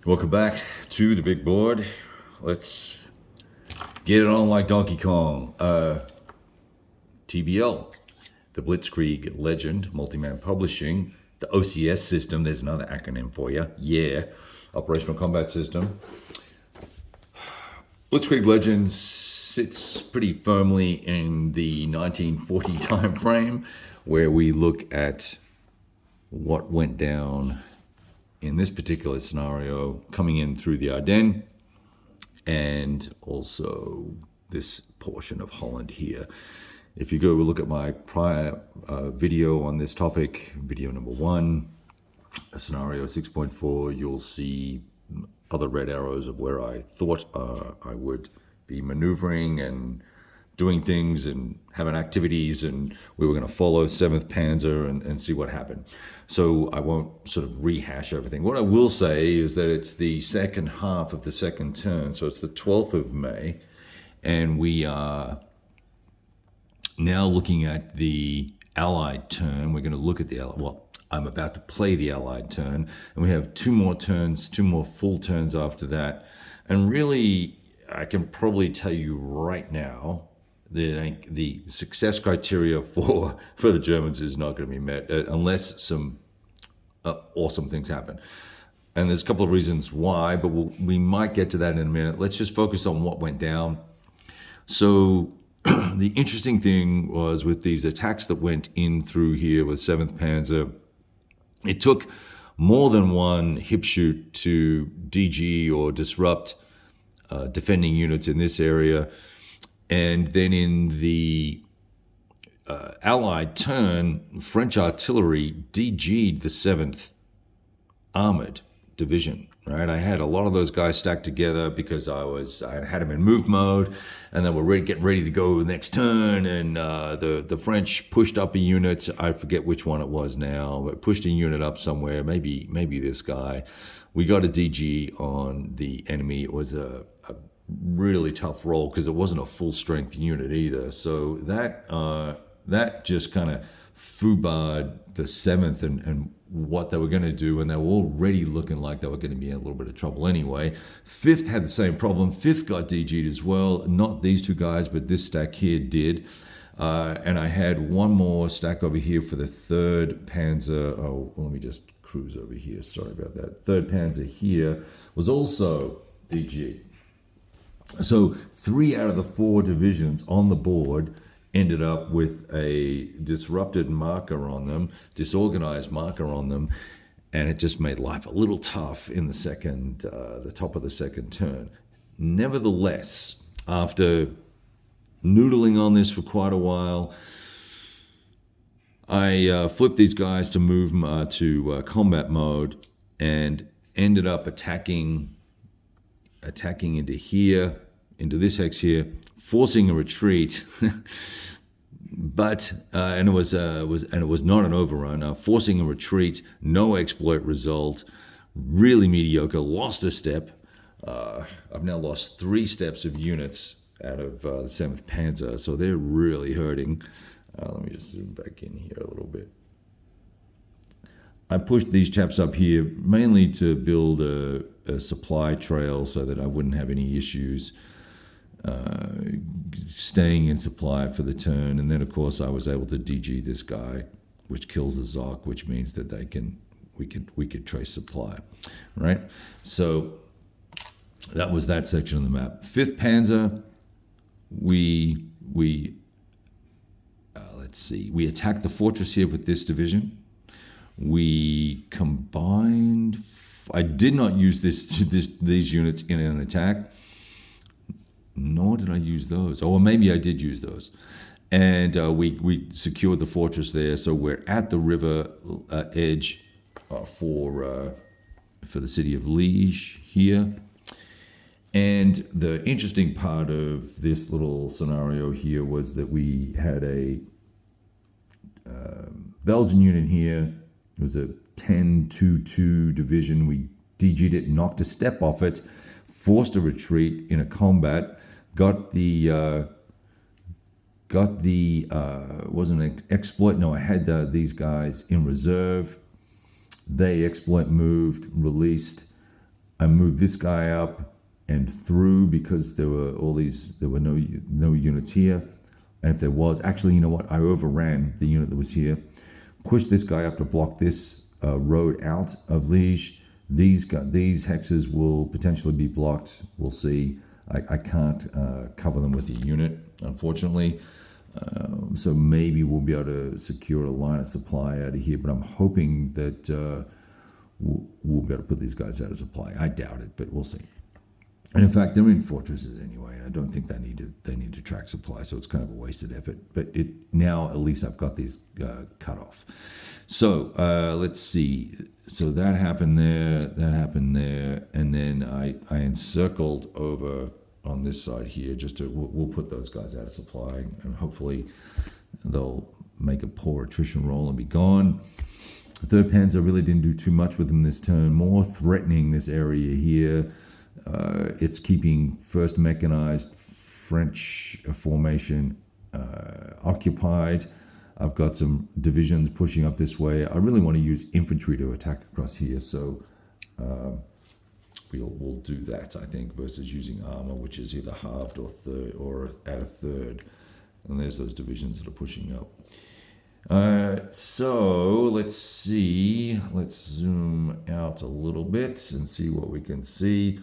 Welcome back to the big board. Let's get it on like Donkey Kong. TBL, the Blitzkrieg Legend, Multi-Man Publishing, the OCS system, there's another acronym for you. Yeah, Operational Combat System. Blitzkrieg Legends sits pretty firmly in the 1940 time frame, where we look at what went down in this particular scenario coming in through the Ardennes and also this portion of Holland here. If you go look at my prior video on this topic, video number 1, scenario 6.4, you'll see other red arrows of where I thought I would be maneuvering and doing things and having activities, and we were going to follow 7th Panzer and see what happened. So I won't sort of rehash everything. What I will say is that it's the second half of the second turn, so it's the 12th of May, and we are now looking at the Allied turn. We're going to look at the Allied, well, I'm about to play the Allied turn, and we have 2 more turns, 2 more full turns after that. And really, I can probably tell you right now that the success criteria for the Germans is not going to be met unless some awesome things happen. And there's a couple of reasons why, but we might get to that in a minute. Let's just focus on what went down. So the interesting thing was with these attacks that went in through here with 7th Panzer, it took more than one hip shoot to DG or disrupt defending units in this area. And then in the Allied turn, French artillery DG'd the 7th Armored Division, right? I had a lot of those guys stacked together because I had them in move mode, and then we're getting ready to go the next turn, and the French pushed up a unit. I forget which one it was now, but pushed a unit up somewhere, maybe this guy. We got a DG on the enemy. It was a really tough roll because it wasn't a full strength unit either. So that just kind of foobarred the 7th and what they were going to do, and they were already looking like they were going to be in a little bit of trouble anyway. 5th had the same problem. 5th got DG'd as well. Not these two guys, but this stack here did. And I had one more stack over here for the 3rd Panzer. Oh, let me just cruise over here. Sorry about that. 3rd Panzer here was also DG'd. So 3 out of the 4 divisions on the board ended up with a disrupted marker on them, disorganized marker on them, and it just made life a little tough in the top of the second turn. Nevertheless, after noodling on this for quite a while, I flipped these guys to move to combat mode and ended up attacking into here, into this hex here, forcing a retreat. But and it was not an overrun. Forcing a retreat, no exploit result, really mediocre. Lost a step. I've now lost 3 steps of units out of the 7th Panzer, so they're really hurting. Let me just zoom back in here a little bit. I pushed these chaps up here mainly to build a supply trail so that I wouldn't have any issues staying in supply for the turn. And then, of course, I was able to DG this guy, which kills the Zoc, which means that we could trace supply, right? So that was that section of the map. 5th Panzer, let's see, we attacked the fortress here with this division. We combined. I did not use these units in an attack, nor did I use those. Or maybe I did use those. And we secured the fortress there. So we're at the river edge for the city of Liege here. And the interesting part of this little scenario here was that we had a Belgian unit here. It was a 10-2-2 division. We DG'd it, knocked a step off it, forced a retreat in a combat, got the wasn't an exploit. No, I had these guys in reserve. They exploit moved, released. I moved this guy up and through because there were no units here. And if there was, actually, you know what? I overran the unit that was here. Pushed this guy up to block this road out of Liege. These hexes will potentially be blocked. We'll see. I can't cover them with a unit, unfortunately. So maybe we'll be able to secure a line of supply out of here. But I'm hoping that we'll be able to put these guys out of supply. I doubt it, but we'll see. And in fact, they're in fortresses anyway, and I don't think they need to track supply, so it's kind of a wasted effort. But now at least I've got these cut off. So let's see. So that happened there, and then I encircled over on this side here. We'll put those guys out of supply, and hopefully they'll make a poor attrition roll and be gone. The third panzer really didn't do too much with them this turn. More threatening this area here. It's keeping first mechanized French formation occupied. I've got some divisions pushing up this way. I really want to use infantry to attack across here, so we'll do that, I think, versus using armor, which is either halved or at a third. And there's those divisions that are pushing up. So let's see. Let's zoom out a little bit and see what we can see.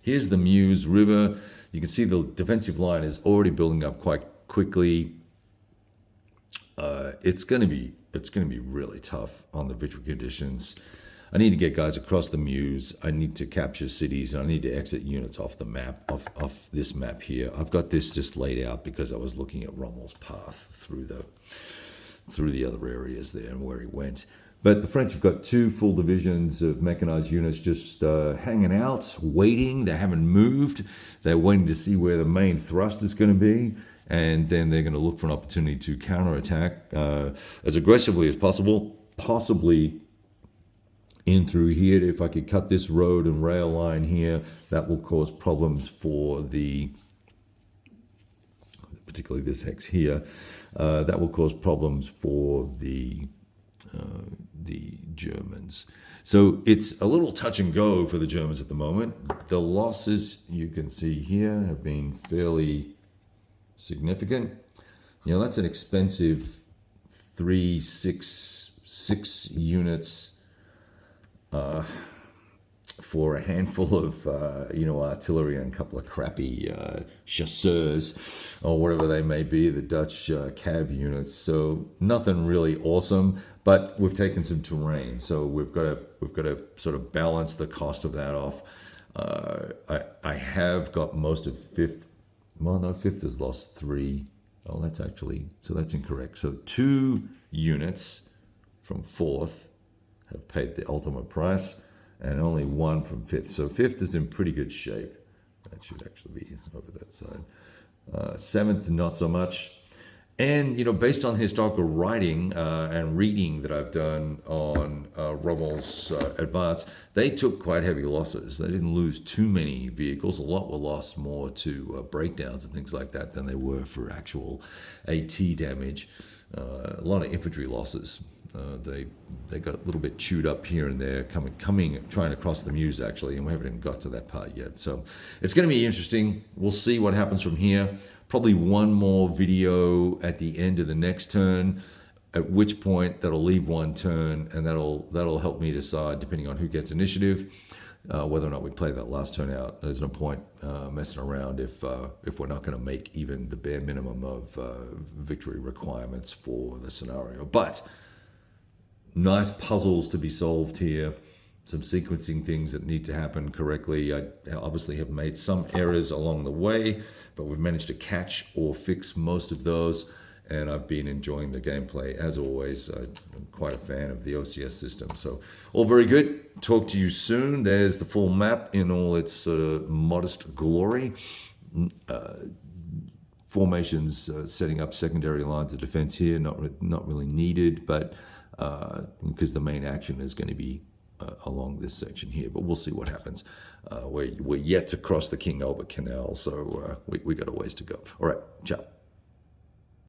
Here's the Meuse River. You can see the defensive line is already building up quite quickly. It's going to be really tough on the victory conditions. I need to get guys across the Meuse. I need to capture cities. And I need to exit units off the map, off this map here. I've got this just laid out because I was looking at Rommel's path through the other areas there and where he went. But the French have got 2 full divisions of mechanized units just hanging out, waiting. They haven't moved. They're waiting to see where the main thrust is going to be. And then they're going to look for an opportunity to counterattack as aggressively as possible, possibly in through here. If I could cut this road and rail line here, that will cause problems for particularly this hex here. That will cause problems for the Germans. So it's a little touch and go for the Germans at the moment. The losses you can see here have been fairly significant. You know, that's an expensive 6 units for a handful of artillery and a couple of crappy chasseurs or whatever they may be, the Dutch cav units. So nothing really awesome, but we've taken some terrain, so we've got to sort of balance the cost of that off. I have got most of 5th. Well, no, 5th has lost 3. Oh, that's incorrect. So 2 units from 4th have paid the ultimate price, and only 1 from 5th. So 5th is in pretty good shape. That should actually be over that side. 7th, not so much. And, based on historical writing and reading that I've done on Rommel's advance, they took quite heavy losses. They didn't lose too many vehicles. A lot were lost more to breakdowns and things like that than they were for actual AT damage. A lot of infantry losses. They got a little bit chewed up here and there, trying to cross the Meuse, actually, and we haven't even got to that part yet. So it's going to be interesting. We'll see what happens from here. Probably one more video at the end of the next turn, at which point that'll leave one turn, and that'll help me decide, depending on who gets initiative, whether or not we play that last turn out. There's no point messing around if we're not going to make even the bare minimum of victory requirements for the scenario. But nice puzzles to be solved here. Some sequencing things that need to happen correctly. I obviously have made some errors along the way, but we've managed to catch or fix most of those, and I've been enjoying the gameplay as always. I'm quite a fan of the OCS system, so all very good. Talk to you soon. There's the full map in all its modest glory. Formations setting up secondary lines of defense here, not really needed, but because the main action is going to be along this section here, but we'll see what happens. We're yet to cross the King Albert Canal, so we got a ways to go. All right, ciao.